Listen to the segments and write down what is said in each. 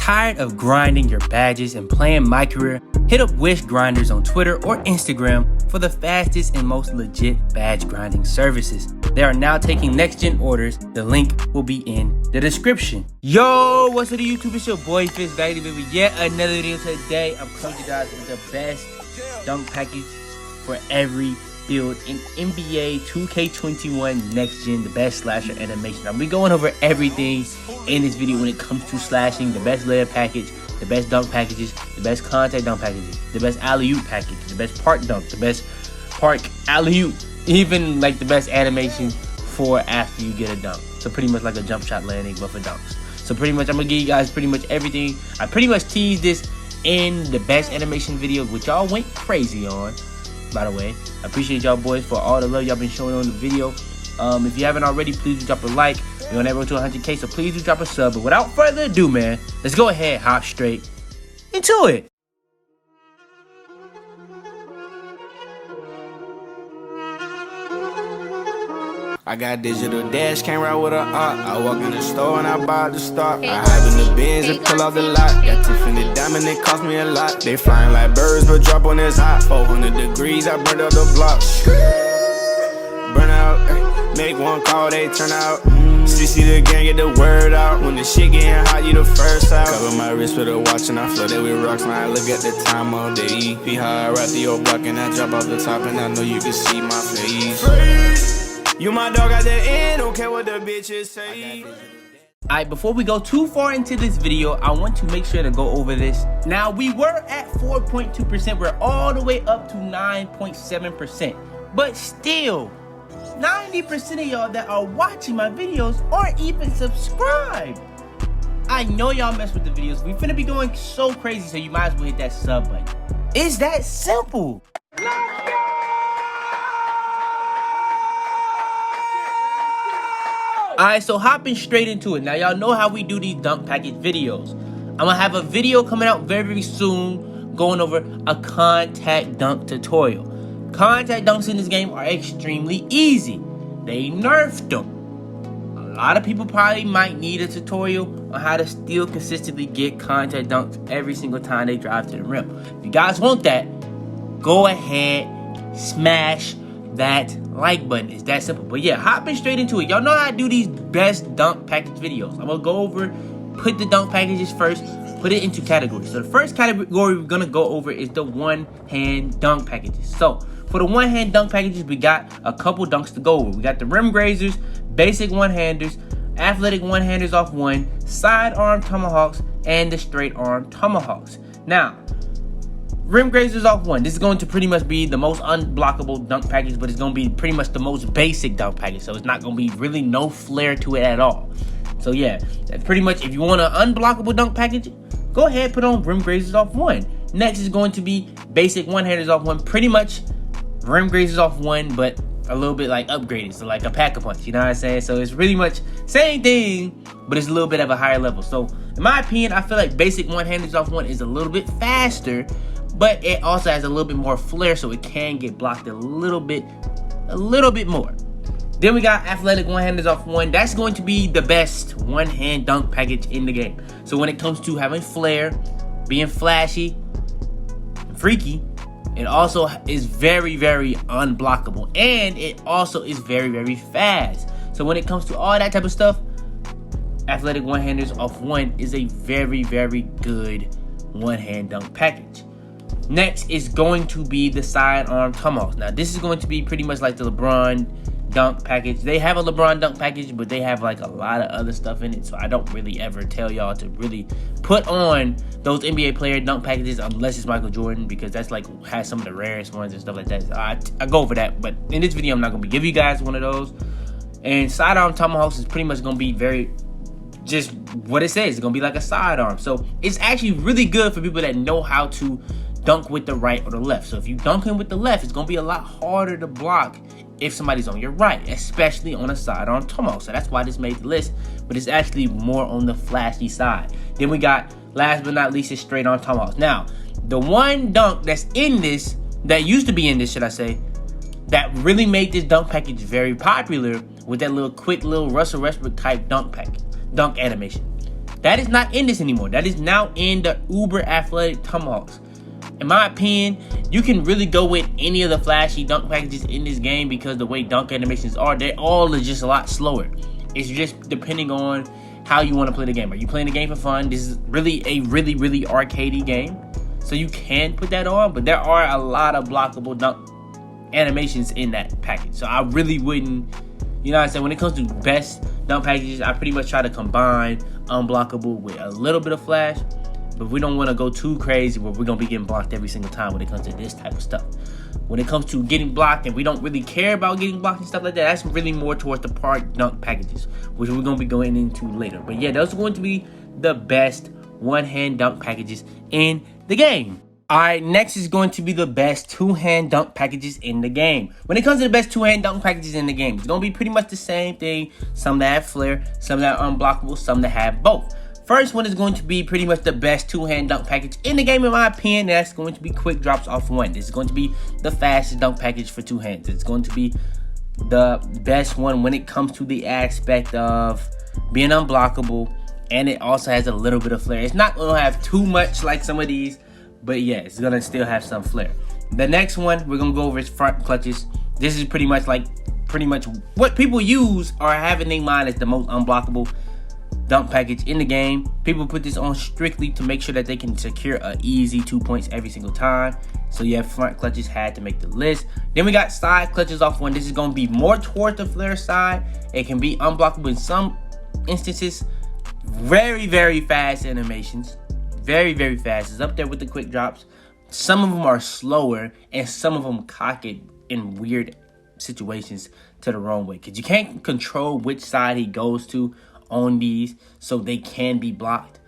Tired of grinding your badges and playing my career? Hit up Wish Grinders on Twitter or Instagram for the fastest and most legit badge grinding services. They are now taking next gen orders. The link will be in the description. Yo, what's up YouTube? It's your boy YaboiFitz back to with yet another video today. I'm coming to you guys with the best dunk package for every build in NBA 2K21 next gen, the best slasher animation. Now we're going over everything in this video when it comes to slashing, the best layup package, the best dunk packages, the best contact dunk packages, the best alley-oop package, the best park dunk, the best park alley-oop, even like the best animation for after you get a dunk. So pretty much like a jump shot landing but for dunks. So pretty much I'm gonna give you guys pretty much everything. I pretty much teased this in the best animation video, which y'all went crazy on, by the way. I appreciate y'all boys for all the love y'all been showing on the video. If you haven't already, please do drop a like. We're on that road to 100K, so please do drop a sub. But without further ado, man, let's go ahead, hop straight into it. I got digital dash, came right with a I walk in the store and I buy the stock. I hide in the bins and pull out the lot. Got Tiffany diamond, it cost me a lot. They flying like birds, but drop on this hot. 400 degrees, I burned up the block. Burn out, make one call, they turn out. CC the gang, get the word out. When the shit getting hot, you the first out. Cover my wrist with a watch and I flood it with rocks. Now I look at the time all day. Be high right through your block and I drop off the top and I know you can see my face. You my dog at the end, don't care what the bitches say. Alright, before we go too far into this video, I want to make sure to go over this. Now, we were at 4.2%. We're all the way up to 9.7%. But still, 90% of y'all that are watching my videos aren't even subscribed. I know y'all mess with the videos. We finna be going so crazy, so you might as well hit that sub button. It's that simple. Alright, so hopping straight into it. Now, y'all know how we do these dunk package videos. I'm gonna have a video coming out very, very soon going over a contact dunk tutorial. Contact dunks in this game are extremely easy. They nerfed them. A lot of people probably might need a tutorial on how to still consistently get contact dunks every single time they drive to the rim. If you guys want that, go ahead, smash that like button. It's that simple. But yeah, hopping straight into it. Y'all know how to do these best dunk package videos. I'm gonna go over, put the dunk packages first, put it into categories. So the first category we're gonna go over is the one-hand dunk packages. So for the one-hand dunk packages, we got a couple dunks to go over. We got the rim grazers, basic one-handers, athletic one-handers off one, sidearm tomahawks, and the straight arm tomahawks. Now, rim grazers off one. This is going to pretty much be the most unblockable dunk package, but it's going to be pretty much the most basic dunk package. So it's not going to be really no flair to it at all. So yeah, pretty much if you want an unblockable dunk package, go ahead, put on rim grazers off one. Next is going to be basic one-handers off one. Pretty much rim grazers off one, but a little bit like upgraded. So like a pack-a-punch, you know what I'm saying? So it's really much same thing, but it's a little bit of a higher level. So in my opinion, I feel like basic one-handers off one is a little bit faster, but it also has a little bit more flair, so it can get blocked a little bit more. Then we got athletic one-handers off one. That's going to be the best one-hand dunk package in the game. So when it comes to having flair, being flashy, freaky, it also is very, very unblockable, and it also is very, very fast. So when it comes to all that type of stuff, athletic one-handers off one is a very, very good one-hand dunk package. Next is going to be the sidearm tomahawks. Now, this is going to be pretty much like the LeBron dunk package. They have a LeBron dunk package, but they have like a lot of other stuff in it. So I don't really ever tell y'all to really put on those NBA player dunk packages unless it's Michael Jordan, because that's like has some of the rarest ones and stuff like that. So I go over that, but in this video, I'm not going to give you guys one of those. And sidearm tomahawks is pretty much going to be very just what it says. It's going to be like a sidearm. So it's actually really good for people that know how to dunk with the right or the left. So if you dunk him with the left, it's going to be a lot harder to block if somebody's on your right, especially on a sidearm tomahawk. So that's why this made the list, but it's actually more on the flashy side. Then we got, last but not least, is straight arm tomahawks. Now, the one dunk that's in this, that used to be in this, should I say, that really made this dunk package very popular with that little quick little Russell Westbrook type dunk animation. That is not in this anymore. That is now in the uber athletic tomahawks. In my opinion, you can really go with any of the flashy dunk packages in this game because the way dunk animations are, they all are just a lot slower. It's just depending on how you want to play the game. Are you playing the game for fun? This is really a really arcadey game, so you can put that on, but there are a lot of blockable dunk animations in that package. So I really wouldn't, you know what I'm saying, when it comes to best dunk packages, I pretty much try to combine Unblockable with a little bit of flash, but we don't want to go too crazy where we're going to be getting blocked every single time when it comes to this type of stuff. When it comes to getting blocked and we don't really care about getting blocked and stuff like that, that's really more towards the park dunk packages, which we're going to be going into later. But yeah, those are going to be the best one-hand dunk packages in the game. Alright, next is going to be the best two-hand dunk packages in the game. When it comes to the best two-hand dunk packages in the game, it's going to be pretty much the same thing. Some that have flare, some that are unblockable, some that have both. First one is going to be pretty much the best two-hand dunk package in the game, in my opinion. That's going to be quick drops off one. This is going to be the fastest dunk package for two hands. It's going to be the best one when it comes to the aspect of being unblockable, and it also has a little bit of flare. It's not going to have too much like some of these, but yeah, it's going to still have some flare. The next one we're going to go over is front clutches. This is pretty much what people use or have in their mind as the most unblockable dunk package in the game. People put this on strictly to make sure that they can secure an easy 2 points every single time. So yeah, front clutches had to make the list. Then we got side clutches off one. This is going to be more towards the flare side. It can be unblockable in some instances. Very fast animations. Very fast. It's up there with the quick drops. Some of them are slower and some of them cock it in weird situations to the wrong way, because you can't control which side he goes to on these, so they can be blocked.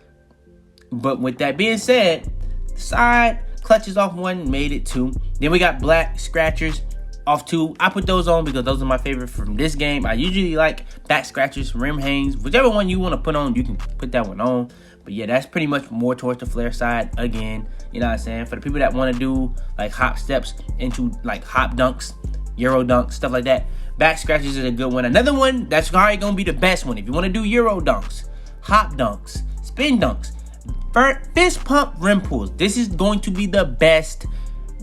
But with that being said, side clutches off one made it 2. Then we got black scratchers off 2. I put those on because those are my favorite from this game. I usually like back scratchers, rim hangs, whichever one you want to put on, you can put that one on. But yeah, that's pretty much more towards the flare side again, you know what I'm saying, for the people that want to do like hop steps into like hop dunks, Euro dunks, stuff like that. Back scratches is a good one. Another one that's probably going to be the best one if you want to do Euro dunks, hop dunks, spin dunks, fist pump rim pulls. This is going to be the best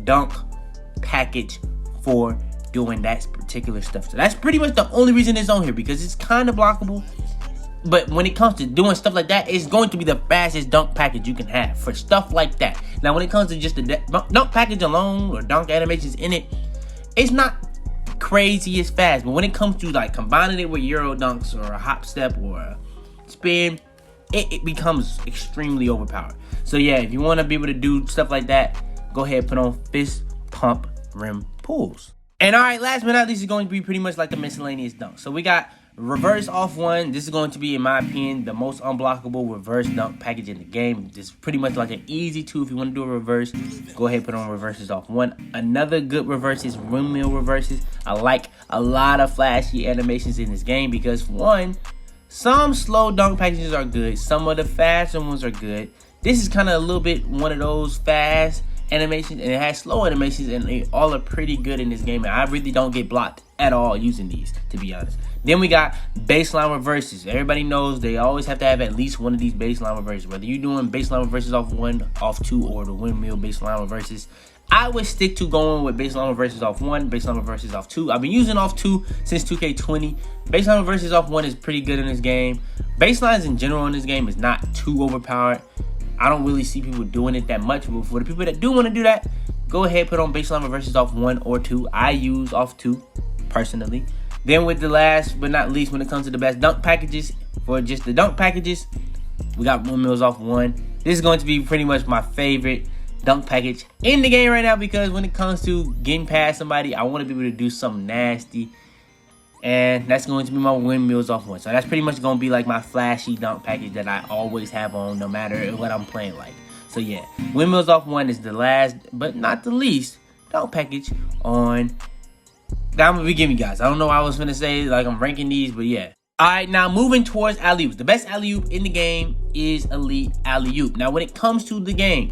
dunk package for doing that particular stuff. So that's pretty much the only reason it's on here, because it's kind of blockable. But when it comes to doing stuff like that, it's going to be the fastest dunk package you can have for stuff like that. Now, when it comes to just the dunk package alone or dunk animations in it, it's not crazy as fast. But when it comes to like combining it with Euro dunks or a hop step or a spin, it becomes extremely overpowered. So yeah, if you want to be able to do stuff like that, go ahead and put on fist pump rim pulls. And all right, last but not least, is going to be pretty much like the miscellaneous dunk. So we got reverse off one. This is going to be, in my opinion, the most unblockable reverse dunk package in the game. This is pretty much like an easy 2. If you want to do a reverse, go ahead and put on reverses off one. Another good reverse is windmill reverses. I like a lot of flashy animations in this game because, one, some slow dunk packages are good. Some of the faster ones are good. This is kind of a little bit one of those fast animations, and it has slow animations, and they all are pretty good in this game. And I really don't get blocked at all using these, to be honest. Then we got baseline reverses. Everybody knows they always have to have at least one of these baseline reverses. Whether you're doing baseline reverses off 1, off 2, or the windmill baseline reverses, I would stick to going with baseline reverses off 1, baseline reverses off 2. I've been using off 2 since 2K20. Baseline reverses off 1 is pretty good in this game. Baselines in general in this game is not too overpowered. I don't really see people doing it that much, but for the people that do want to do that, go ahead and put on baseline reverses off 1 or 2. I use off 2 personally. Then with the last but not least, when it comes to the best dunk packages, for just the dunk packages, we got windmills off 1. This is going to be pretty much my favorite dunk package in the game right now, because when it comes to getting past somebody, I want to be able to do something nasty, and that's going to be my windmills off 1. So that's pretty much going to be like my flashy dunk package that I always have on no matter what I'm playing like. So yeah, windmills off 1 is the last but not the least dunk package on that I'm gonna be giving you guys. I don't know what I was gonna say, like I'm ranking these, but yeah. Alright, now moving towards alley-oops. The best alley-oop in the game is Elite Alley-oop. Now when it comes to the game,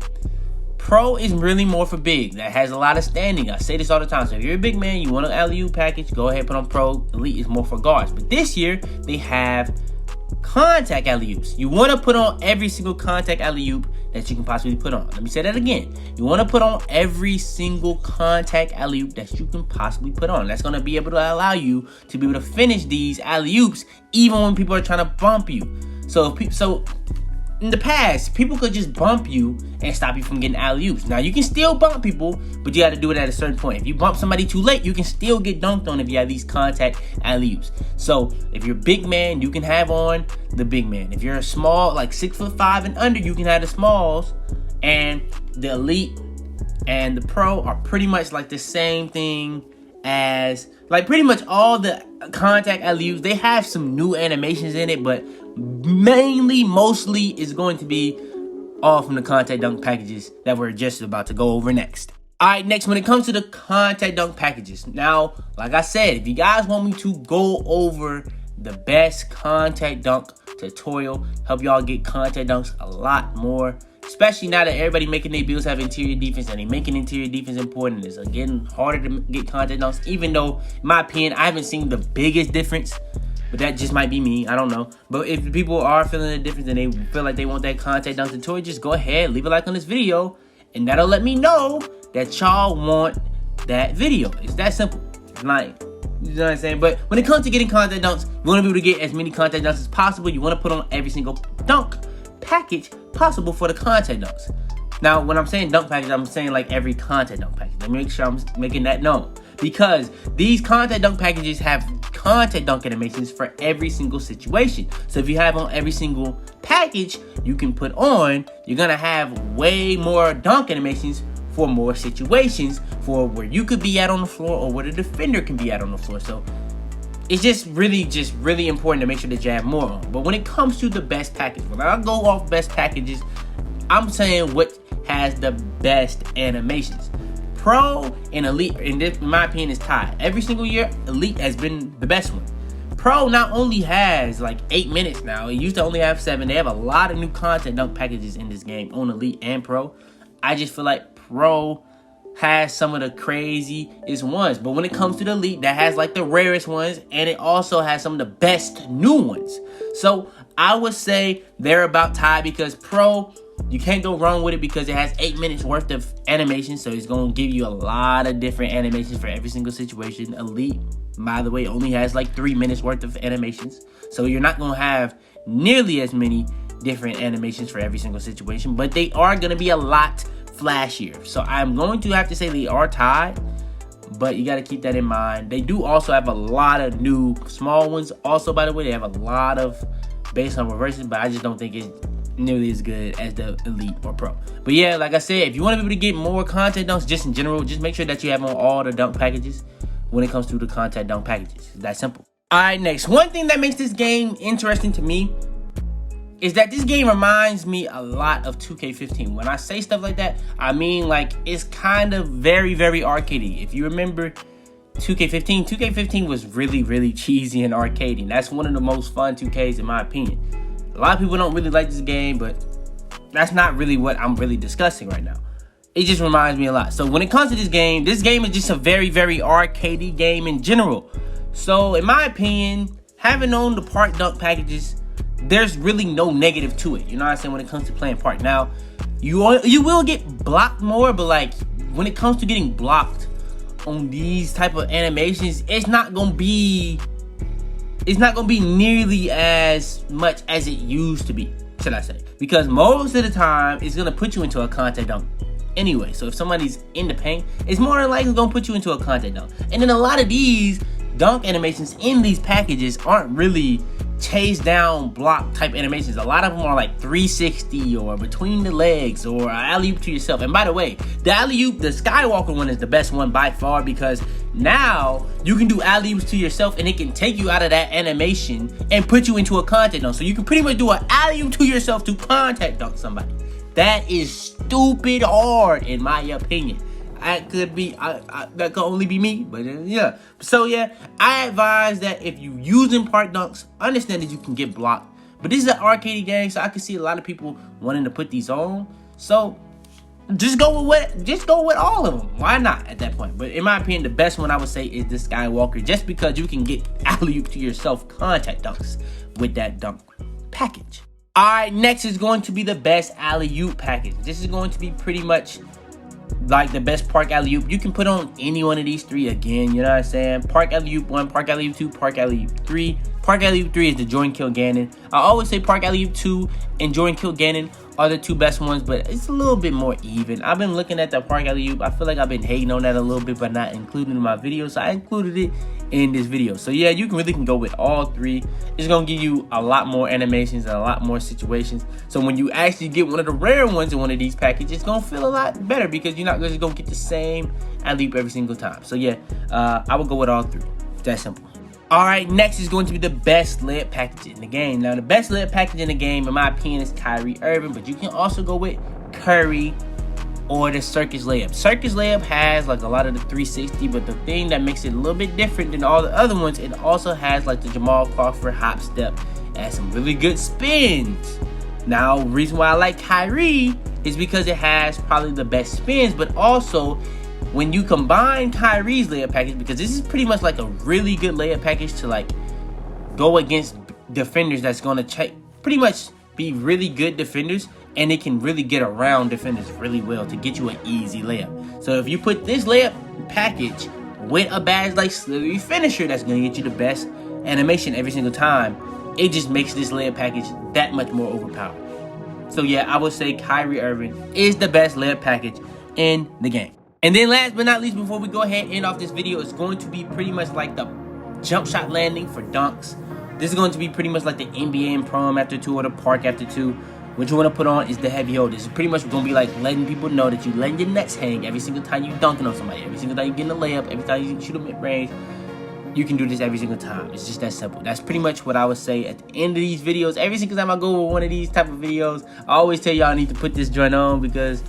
Pro is really more for big. That has a lot of standing. I say this all the time. So if you're a big man, you want an alley-oop package, go ahead and put on Pro. Elite is more for guards. But this year, they have contact alley-oops. You want to put on every single contact alley-oop that you can possibly put on. Let me say that again. You want to put on every single contact alley-oop that you can possibly put on. That's going to be able to allow you to be able to finish these alley-oops even when people are trying to bump you. So in the past, people could just bump you and stop you from getting alley-oops. Now, you can still bump people, but you got to do it at a certain point. If you bump somebody too late, you can still get dunked on if you have these contact alley-oops. So, if you're a big man, you can have on the big man. If you're a small, like 6'5" and under, you can have the smalls. And the elite and the pro are pretty much like the same thing as, like, pretty much all the contact alley-oops. They have some new animations in it, but mostly is going to be all from the contact dunk packages that we're just about to go over next. Alright, next, when it comes to the contact dunk packages. Now, like I said, if you guys want me to go over the best contact dunk tutorial, help y'all get contact dunks a lot more, especially now that everybody making their builds have interior defense and they making interior defense important. It's getting harder to get contact dunks, even though, in my opinion, I haven't seen the biggest difference. But that just might be me. I don't know. But if people are feeling the difference and they feel like they want that contact dunk tutorial, just go ahead, leave a like on this video, and that'll let me know that y'all want that video. It's that simple. Like, you know what I'm saying? But when it comes to getting contact dunks, you want to be able to get as many contact dunks as possible. You want to put on every single dunk package possible for the contact dunks. Now, when I'm saying dunk package, I'm saying like every contact dunk package. Let me make sure I'm making that known. Because these contact dunk packages have contact dunk animations for every single situation. So if you have on every single package you can put on, you're going to have way more dunk animations for more situations, for where you could be at on the floor or where the defender can be at on the floor. So it's just really important to make sure that you have more on. But when it comes to the best package, when I go off best packages, I'm saying what has the best animations. Pro and Elite, in my opinion, is tied. Every single year, Elite has been the best one. Pro not only has like 8 minutes now, it used to only have 7. They have a lot of new content dunk packages in this game on Elite and Pro. I just feel like Pro has some of the craziest ones. But when it comes to the Elite, that has like the rarest ones, and it also has some of the best new ones. So I would say they're about tied, because Pro, you can't go wrong with it because it has 8 minutes worth of animation. So it's going to give you a lot of different animations for every single situation. Elite, by the way, only has like 3 minutes worth of animations. So you're not going to have nearly as many different animations for every single situation. But they are going to be a lot flashier. So I'm going to have to say they are tied. But you got to keep that in mind. They do also have a lot of new small ones. Also, by the way, they have a lot of based on reverses. But I just don't think it's nearly as good as the Elite or Pro. But yeah, like I said, if you want to be able to get more contact dunks just in general, just make sure that you have on all the dunk packages when it comes to the contact dunk packages. It's that simple. Alright, next. One thing that makes this game interesting to me is that this game reminds me a lot of 2K15. When I say stuff like that, I mean like it's kind of very arcadey. If you remember 2K15 was really cheesy and arcadey. That's one of the most fun 2Ks in my opinion. A lot of people don't really like this game, but that's not really what I'm really discussing right now. It just reminds me a lot. So when it comes to this game is just a very arcadey game in general. So in my opinion, having on the park dunk packages, there's really no negative to it. You know what I'm saying? When it comes to playing park. Now, you will get blocked more, but like when it comes to getting blocked on these type of animations, it's not gonna be nearly as much as it used to be, should I say. Because most of the time, it's going to put you into a contact dunk anyway. So if somebody's in the paint, it's more than likely going to put you into a contact dunk. And then a lot of these dunk animations in these packages aren't really chase down block type animations. A lot of them are like 360 or between the legs or alley-oop to yourself. And by the way, the alley-oop, the Skywalker one is the best one by far, because now you can do alley-oops to yourself and it can take you out of that animation and put you into a contact dunk. So you can pretty much do an alley-oop to yourself to contact dunk somebody. That is stupid hard in my opinion. That could only be me, but yeah. So yeah, I advise that if you using park dunks, understand that you can get blocked. But this is an arcade game, so I can see a lot of people wanting to put these on. So just go with all of them. Why not at that point? But in my opinion, the best one I would say is the Skywalker, just because you can get alley-oop to yourself contact dunks with that dunk package. Alright, next is going to be the best alley-oop package. This is going to be pretty much like the best park alley-oop. You can put on any one of these three again, you know what I'm saying? Park alley-oop 1, park alley-oop 2, park alley-oop 3. Park alley-oop 3 is the Jordan Kilgannon. I always say park alley-oop 2 and Jordan Kilgannon are the two best ones, but it's a little bit more even. I've been looking at the park alley-oop. I feel like I've been hating on that a little bit, but not including in my video, so I included it in this video. So yeah, you can go with all three. It's gonna give you a lot more animations and a lot more situations. So when you actually get one of the rare ones in one of these packages, it's gonna feel a lot better because you're not just gonna get the same alley-oop every single time. So yeah, I would go with all three. That simple. Alright, next is going to be the best layup package in the game. Now, the best layup package in the game, in my opinion, is Kyrie Irving, but you can also go with Curry or the Circus Layup. Circus Layup has like a lot of the 360, but the thing that makes it a little bit different than all the other ones, it also has like the Jamal Crawford hop step and some really good spins. Now, the reason why I like Kyrie is because it has probably the best spins, but also when you combine Kyrie's layup package, because this is pretty much like a really good layup package to like go against defenders that's going to pretty much be really good defenders, and it can really get around defenders really well to get you an easy layup. So if you put this layup package with a badge like Slithery Finisher that's going to get you the best animation every single time, it just makes this layup package that much more overpowered. So yeah, I would say Kyrie Irving is the best layup package in the game. And then last but not least, before we go ahead and end off this video, it's going to be pretty much like the jump shot landing for dunks. This is going to be pretty much like the NBA and Prom after 2 or the Park after 2. What you want to put on is the heavy hold. This is pretty much going to be like letting people know that you letting your nuts hang every single time you dunking on somebody. Every single time you getting a layup, every time you shoot a mid-range. You can do this every single time. It's just that simple. That's pretty much what I would say at the end of these videos. Every single time I go with one of these type of videos, I always tell y'all I need to put this joint on because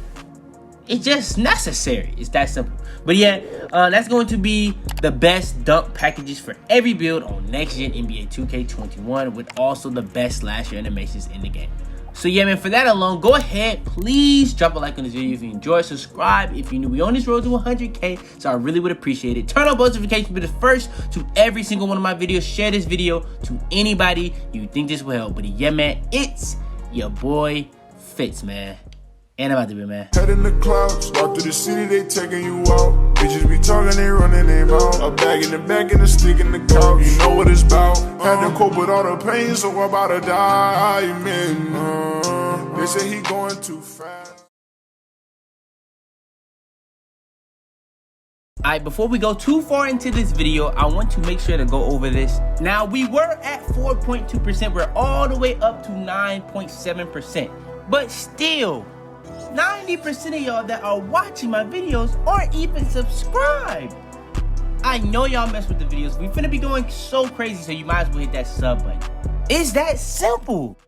it's just necessary. It's that simple. But yeah, that's going to be the best dunk packages for every build on next gen NBA 2K21 with also the best slasher animations in the game. So yeah, man, for that alone, go ahead, please drop a like on this video if you enjoyed. Subscribe if you're new. We on this road to 100K, so I really would appreciate it. Turn on post notifications to be the first to every single one of my videos. Share this video to anybody you think this will help. But yeah, man, it's your boy Fitz, man. And I'm out to be, man. Head in the clouds, walk through the city, they taking you out. Bitches be talking, they running their mouth. A bag in the back and a stick in the couch. You know what it's about. Had to cope with all the pain, so I'm about to die, man. They say he going too fast. Alright, before we go too far into this video, I want to make sure to go over this. Now, we were at 4.2%. We're all the way up to 9.7%. But still, 90% of y'all that are watching my videos aren't even subscribed. I know y'all mess with the videos. We finna be going so crazy, so you might as well hit that sub button. It's that simple.